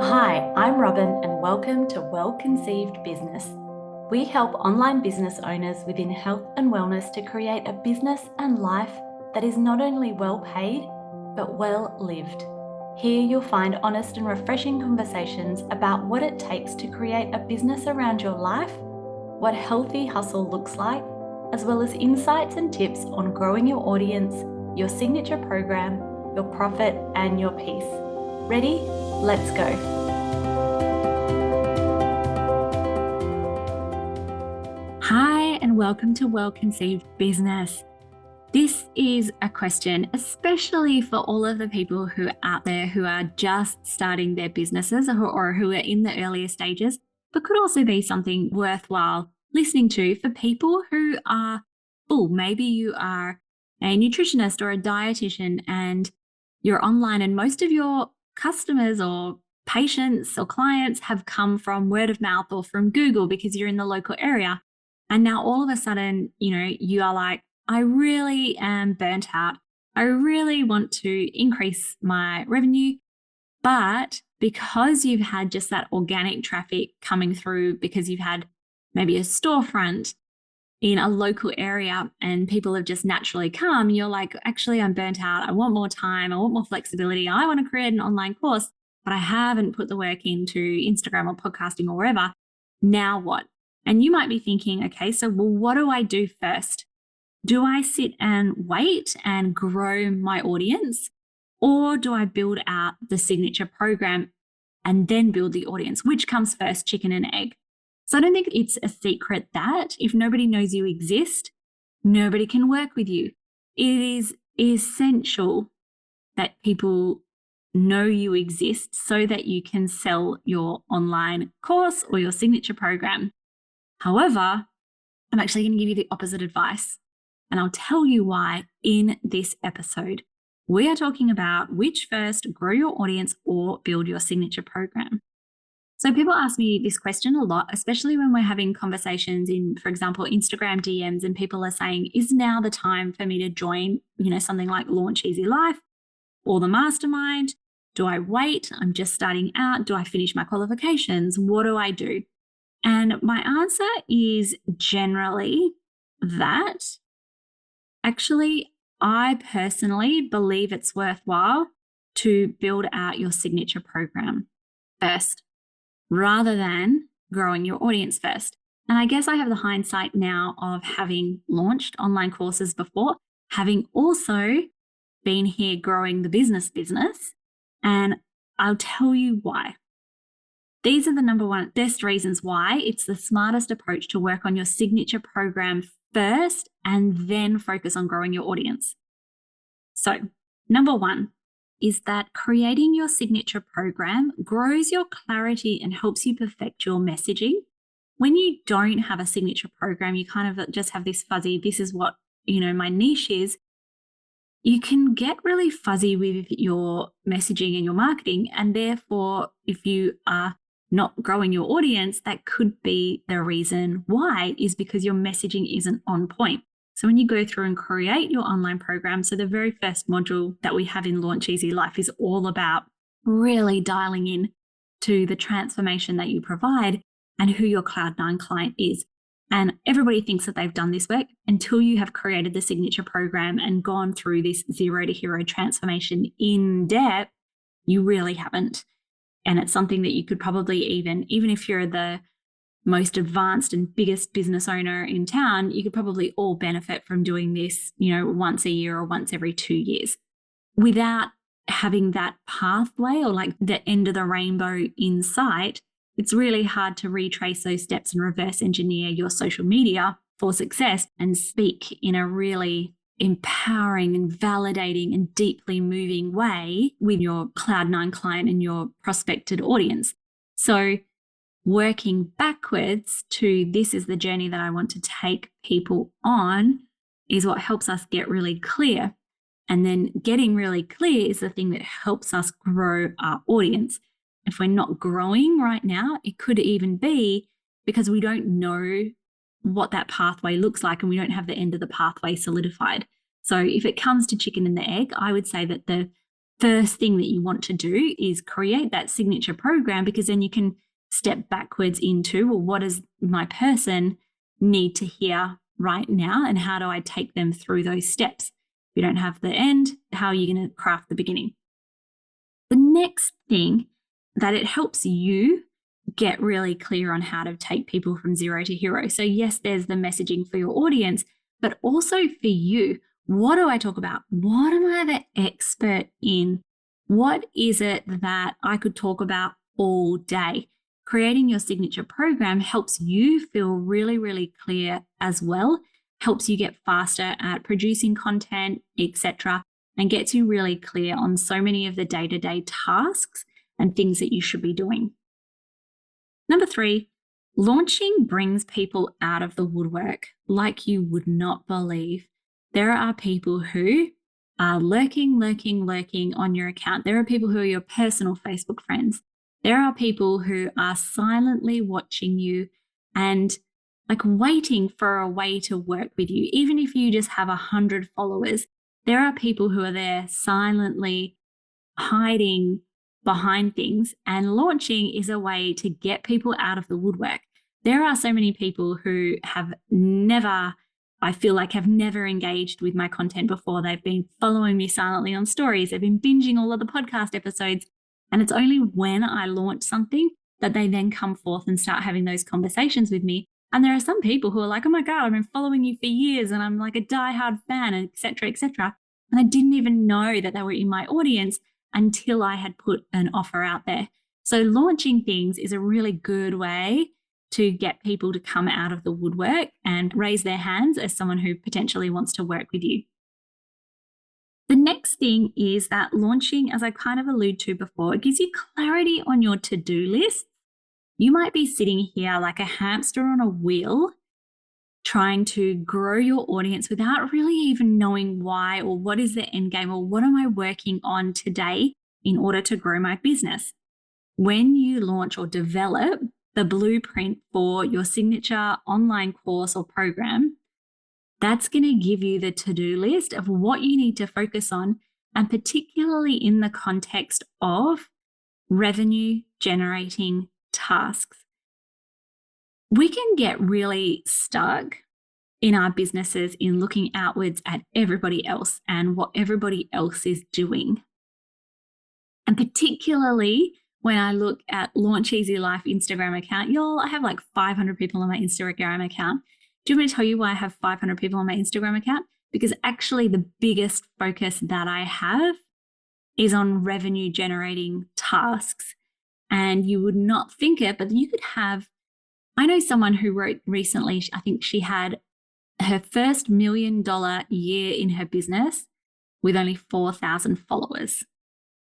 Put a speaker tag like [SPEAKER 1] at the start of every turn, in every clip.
[SPEAKER 1] Hi, I'm Robyn and welcome to Well Conceived Business. We help online business owners within health and wellness to create a business and life that is not only well paid, but well lived. Here you'll find honest and refreshing conversations about what it takes to create a business around your life, what healthy hustle looks like, as well as insights and tips on growing your audience, your signature program, your profit, and your peace. Ready? Let's go.
[SPEAKER 2] Hi, and welcome to Well Conceived Business. This is a question, especially for all of the people who are out there who are just starting their businesses or who are in the earlier stages, but could also be something worthwhile listening to for people who are full. Maybe you are a nutritionist or a dietitian and you're online, and most of your customers or patients or clients have come from word of mouth or from Google because you're in the local area. And now all of a sudden, you are like, I really am burnt out. I really want to increase my revenue. But because you've had just that organic traffic coming through, because you've had maybe a storefront in a local area and people have just naturally come, you're like, actually, I'm burnt out. I want more time. I want more flexibility. I want to create an online course, but I haven't put the work into Instagram or podcasting or wherever. Now what? And you might be thinking, okay, so what do I do first? Do I sit and wait and grow my audience? Or do I build out the signature program and then build the audience? Which comes first, chicken and egg? So I don't think it's a secret that if nobody knows you exist, nobody can work with you. It is essential that people know you exist so that you can sell your online course or your signature program. However, I'm actually going to give you the opposite advice, and I'll tell you why in this episode. We are talking about which first, grow your audience or build your signature program. So people ask me this question a lot, especially when we're having conversations in, for example, Instagram DMs, and people are saying, is now the time for me to join, something like Launch Easy Life or the mastermind? Do I wait? I'm just starting out. Do I finish my qualifications? What do I do? And my answer is generally that actually, I personally believe it's worthwhile to build out your signature program first, rather than growing your audience first. And I guess I have the hindsight now of having launched online courses before, having also been here growing the business, and I'll tell you why. These are the number one best reasons why it's the smartest approach to work on your signature program first and then focus on growing your audience. So, number one is that creating your signature program grows your clarity and helps you perfect your messaging. When you don't have a signature program, you kind of just have this fuzzy, this is what, my niche is. You can get really fuzzy with your messaging and your marketing. And therefore, if you are not growing your audience, that could be the reason why, is because your messaging isn't on point. So when you go through and create your online program, so the very first module that we have in Launch Easy Life is all about really dialing in to the transformation that you provide and who your Cloud9 client is. And everybody thinks that they've done this work until you have created the signature program and gone through this 0 to hero transformation in depth. You really haven't. And it's something that you could probably even if you're the most advanced and biggest business owner in town, you could probably all benefit from doing this, once a year or once every 2 years without having that pathway or like the end of the rainbow in sight. It's really hard to retrace those steps and reverse engineer your social media for success and speak in a really empowering and validating and deeply moving way with your Cloud9 client and your prospected audience. So working backwards to this is the journey that I want to take people on is what helps us get really clear. And then getting really clear is the thing that helps us grow our audience. If we're not growing right now, it could even be because we don't know what that pathway looks like and we don't have the end of the pathway solidified. So if it comes to chicken and the egg, I would say that the first thing that you want to do is create that signature program, because then you can step backwards into, well, what does my person need to hear right now? And how do I take them through those steps? If you don't have the end, how are you going to craft the beginning? The next thing that it helps you get really clear on how to take people from zero to hero. So yes, there's the messaging for your audience, but also for you. What do I talk about? What am I the expert in? What is it that I could talk about all day? Creating your signature program helps you feel really, really clear as well, helps you get faster at producing content, etc., and gets you really clear on so many of the day-to-day tasks and things that you should be doing. Number 3, launching brings people out of the woodwork like you would not believe. There are people who are lurking on your account. There are people who are your personal Facebook friends. There are people who are silently watching you and like waiting for a way to work with you. Even if you just have 100 followers, there are people who are there silently hiding behind things, and launching is a way to get people out of the woodwork. There are so many people who have never engaged with my content before. They've been following me silently on stories. They've been binging all of the podcast episodes. And it's only when I launch something that they then come forth and start having those conversations with me. And there are some people who are like, oh my God, I've been following you for years and I'm like a diehard fan, et cetera, et cetera. And I didn't even know that they were in my audience until I had put an offer out there. So launching things is a really good way to get people to come out of the woodwork and raise their hands as someone who potentially wants to work with you. The next thing is that launching, as I kind of alluded to before, it gives you clarity on your to-do list. You might be sitting here like a hamster on a wheel, trying to grow your audience without really even knowing why, or what is the end game, or what am I working on today in order to grow my business. When you launch or develop the blueprint for your signature online course or program, that's going to give you the to-do list of what you need to focus on, and particularly in the context of revenue generating tasks. We can get really stuck in our businesses in looking outwards at everybody else and what everybody else is doing. And particularly when I look at Launch Easy Life Instagram account, I have like 500 people on my Instagram account. Do you want me to tell you why I have 500 people on my Instagram account? Because actually the biggest focus that I have is on revenue generating tasks. And you would not think it, but you could have, I know someone who wrote recently, I think she had her first $1 million year in her business with only 4,000 followers.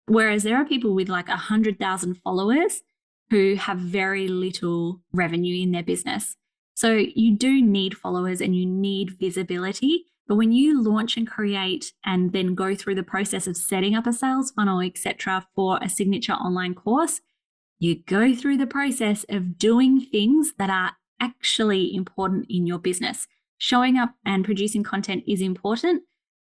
[SPEAKER 2] Whereas there are people with like 100,000 followers who have very little revenue in their business. So you do need followers and you need visibility. But when you launch and create and then go through the process of setting up a sales funnel, etc., for a signature online course, you go through the process of doing things that are actually important in your business. Showing up and producing content is important,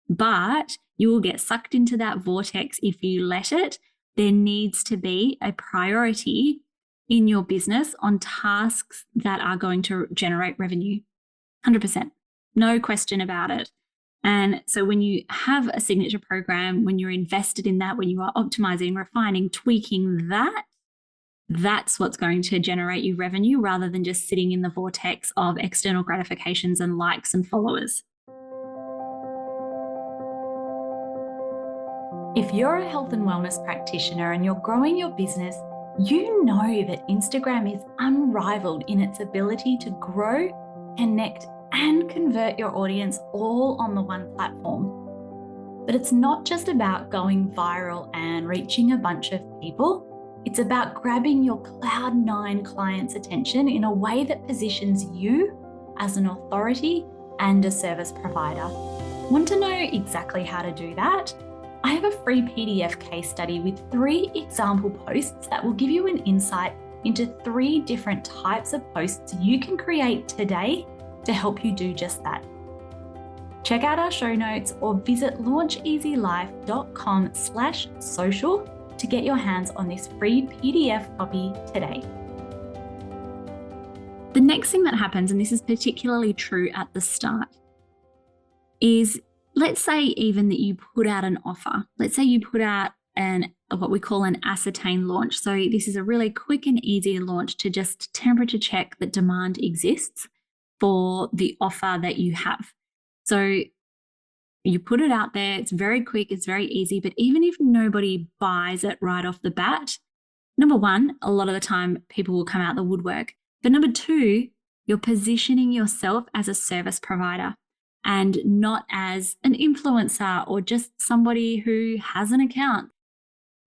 [SPEAKER 2] but you will get sucked into that vortex if you let it. There needs to be a priority in your business on tasks that are going to generate revenue. 100%, no question about it. And so when you have a signature program, when you're invested in that, when you are optimizing, refining, tweaking that, that's what's going to generate you revenue rather than just sitting in the vortex of external gratifications and likes and followers.
[SPEAKER 1] If you're a health and wellness practitioner and you're growing your business, you know that Instagram is unrivaled in its ability to grow, connect, and convert your audience all on the one platform. But it's not just about going viral and reaching a bunch of people. It's about grabbing your Cloud9 clients' attention in a way that positions you as an authority and a service provider. Want to know exactly how to do that? I have a free PDF case study with 3 example posts that will give you an insight into 3 different types of posts you can create today to help you do just that. Check out our show notes or visit launcheasylife.com/social to get your hands on this free PDF copy today.
[SPEAKER 2] The next thing that happens, and this is particularly true at the start, is let's say even that you put out an offer. Let's say you put out what we call an ascertain launch. So this is a really quick and easy launch to just temperature check that demand exists for the offer that you have. So you put it out there, it's very quick, it's very easy, but even if nobody buys it right off the bat, number one, a lot of the time people will come out the woodwork. But number two, you're positioning yourself as a service provider and not as an influencer or just somebody who has an account.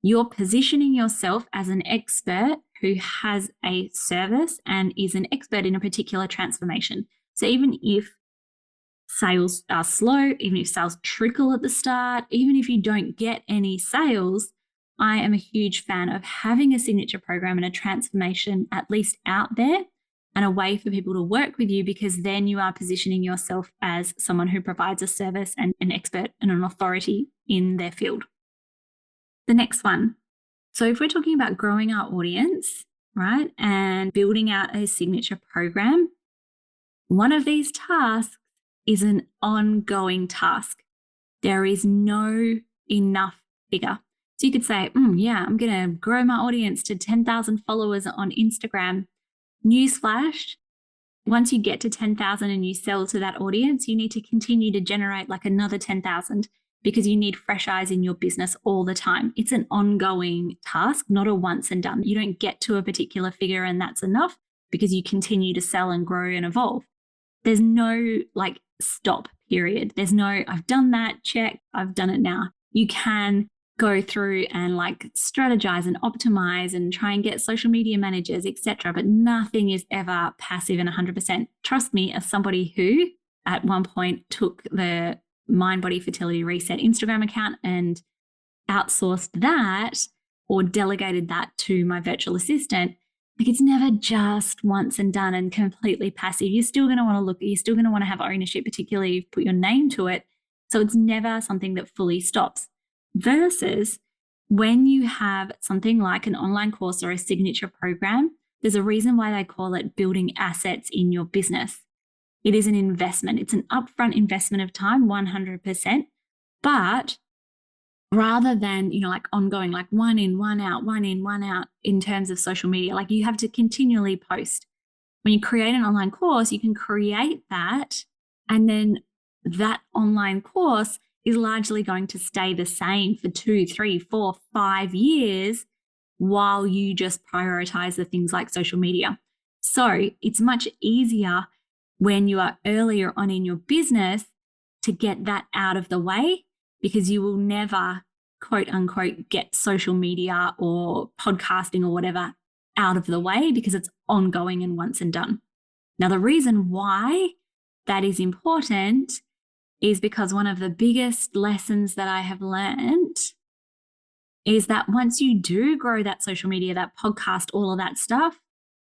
[SPEAKER 2] You're positioning yourself as an expert who has a service and is an expert in a particular transformation. So even if sales are slow, even if sales trickle at the start, even if you don't get any sales, I am a huge fan of having a signature program and a transformation at least out there and a way for people to work with you, because then you are positioning yourself as someone who provides a service and an expert and an authority in their field. The next one. So if we're talking about growing our audience, right, and building out a signature program, one of these tasks is an ongoing task. There is no enough figure. So you could say, yeah, I'm going to grow my audience to 10,000 followers on Instagram. Newsflash, once you get to 10,000 and you sell to that audience, you need to continue to generate like another 10,000 because you need fresh eyes in your business all the time. It's an ongoing task, not a once and done. You don't get to a particular figure and that's enough, because you continue to sell and grow and evolve. There's no like stop period. There's no, I've done that, check, I've done it now. You can go through and like strategize and optimize and try and get social media managers, etc. But nothing is ever passive and 100%. Trust me, as somebody who at one point took the Mind Body Fertility Reset Instagram account and outsourced that or delegated that to my virtual assistant, like it's never just once and done and completely passive. You're still going to want to look, you're still going to want to have ownership, particularly if you put your name to it. So it's never something that fully stops. Versus when you have something like an online course or a signature program, there's a reason why they call it building assets in your business. It is an investment. It's an upfront investment of time, 100%. But rather than, like ongoing, like one in, one out, one in, one out in terms of social media, like you have to continually post. When you create an online course, you can create that, and then that online course is largely going to stay the same for 2, 3, 4, 5 years while you just prioritize the things like social media. So it's much easier when you are earlier on in your business to get that out of the way, because you will never, quote unquote, get social media or podcasting or whatever out of the way, because it's ongoing and once and done. Now, the reason why that is important is because one of the biggest lessons that I have learned is that once you do grow that social media, that podcast, all of that stuff,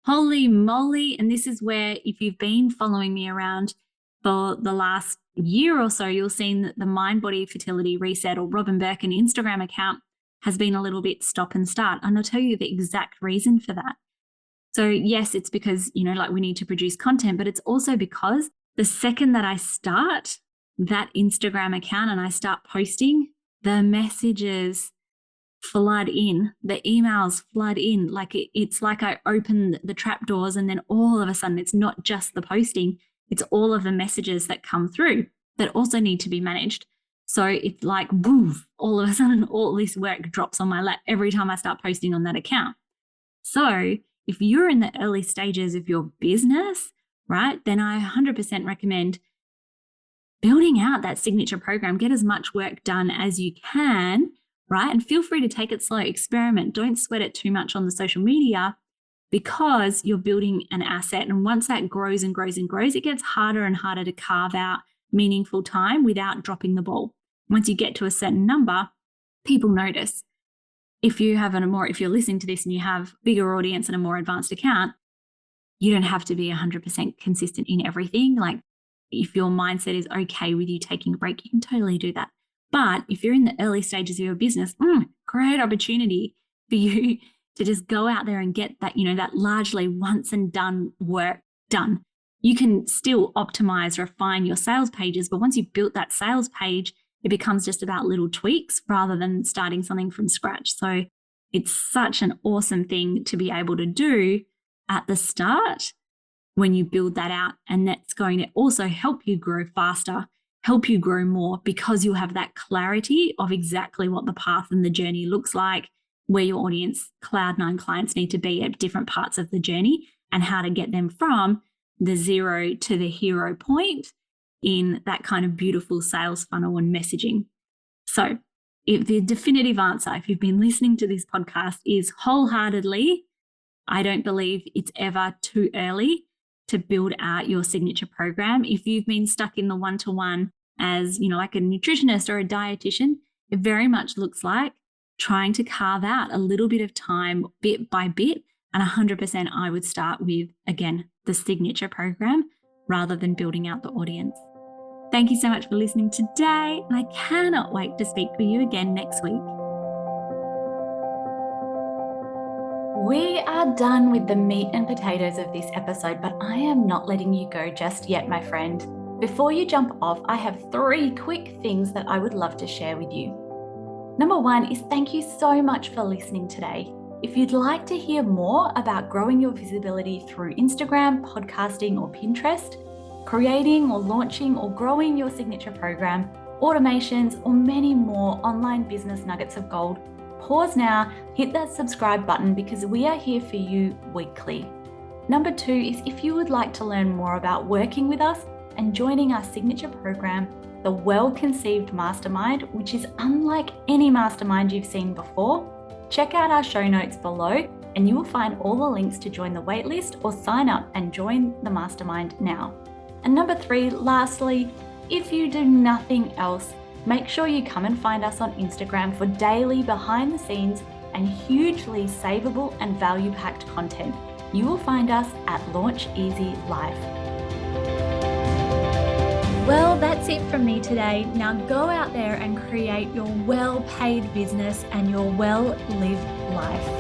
[SPEAKER 2] holy moly. And this is where, if you've been following me around for the last year or so, you'll see that the Mind Body Fertility Reset or Robyn Birkin Instagram account has been a little bit stop and start. And I'll tell you the exact reason for that. So yes, it's because, like we need to produce content, but it's also because the second that I start that Instagram account and I start posting, the messages flood in, the emails flood in. Like it's like I open the trap doors, and then all of a sudden it's not just the posting, it's all of the messages that come through that also need to be managed. So it's like, boof, all of a sudden all this work drops on my lap every time I start posting on that account. So if you're in the early stages of your business, right, then I 100% recommend building out that signature program. Get as much work done as you can, right? And feel free to take it slow, experiment. Don't sweat it too much on the social media, because you're building an asset. And once that grows and grows and grows, it gets harder and harder to carve out meaningful time without dropping the ball. Once you get to a certain number, people notice. If you're listening to this and you have bigger audience and a more advanced account, you don't have to be 100% consistent in everything. Like if your mindset is okay with you taking a break, you can totally do that. But if you're in the early stages of your business, great opportunity for you to just go out there and get that, that largely once and done work done. You can still optimize, refine your sales pages, but once you've built that sales page, it becomes just about little tweaks rather than starting something from scratch. So it's such an awesome thing to be able to do at the start when you build that out. And that's going to also help you grow faster, help you grow more, because you'll have that clarity of exactly what the path and the journey looks like, where your audience Cloud9 clients need to be at different parts of the journey, and how to get them from the 0 to the hero point in that kind of beautiful sales funnel and messaging. So if the definitive answer, if you've been listening to this podcast, is wholeheartedly, I don't believe it's ever too early to build out your signature program. If you've been stuck in the one-to-one as, like a nutritionist or a dietitian, it very much looks like trying to carve out a little bit of time bit by bit. And 100% I would start with, again, the signature program rather than building out the audience. Thank you so much for listening today, and I cannot wait to speak with you again next week.
[SPEAKER 1] We are done with the meat and potatoes of this episode, but I am not letting you go just yet, my friend. Before you jump off, I have 3 quick things that I would love to share with you. Number 1 is thank you so much for listening today. If you'd like to hear more about growing your visibility through Instagram, podcasting, or Pinterest, creating or launching or growing your signature program, automations, or many more online business nuggets of gold, pause now, hit that subscribe button, because we are here for you weekly. Number 2 is if you would like to learn more about working with us and joining our signature program, the Well-Conceived Mastermind, which is unlike any mastermind you've seen before, check out our show notes below and you will find all the links to join the waitlist or sign up and join the mastermind now. And number 3, lastly, if you do nothing else, make sure you come and find us on Instagram for daily behind the scenes and hugely savable and value-packed content. You will find us at Launch Easy Life. Well, that's it from me today. Now go out there and create your well-paid business and your well-lived life.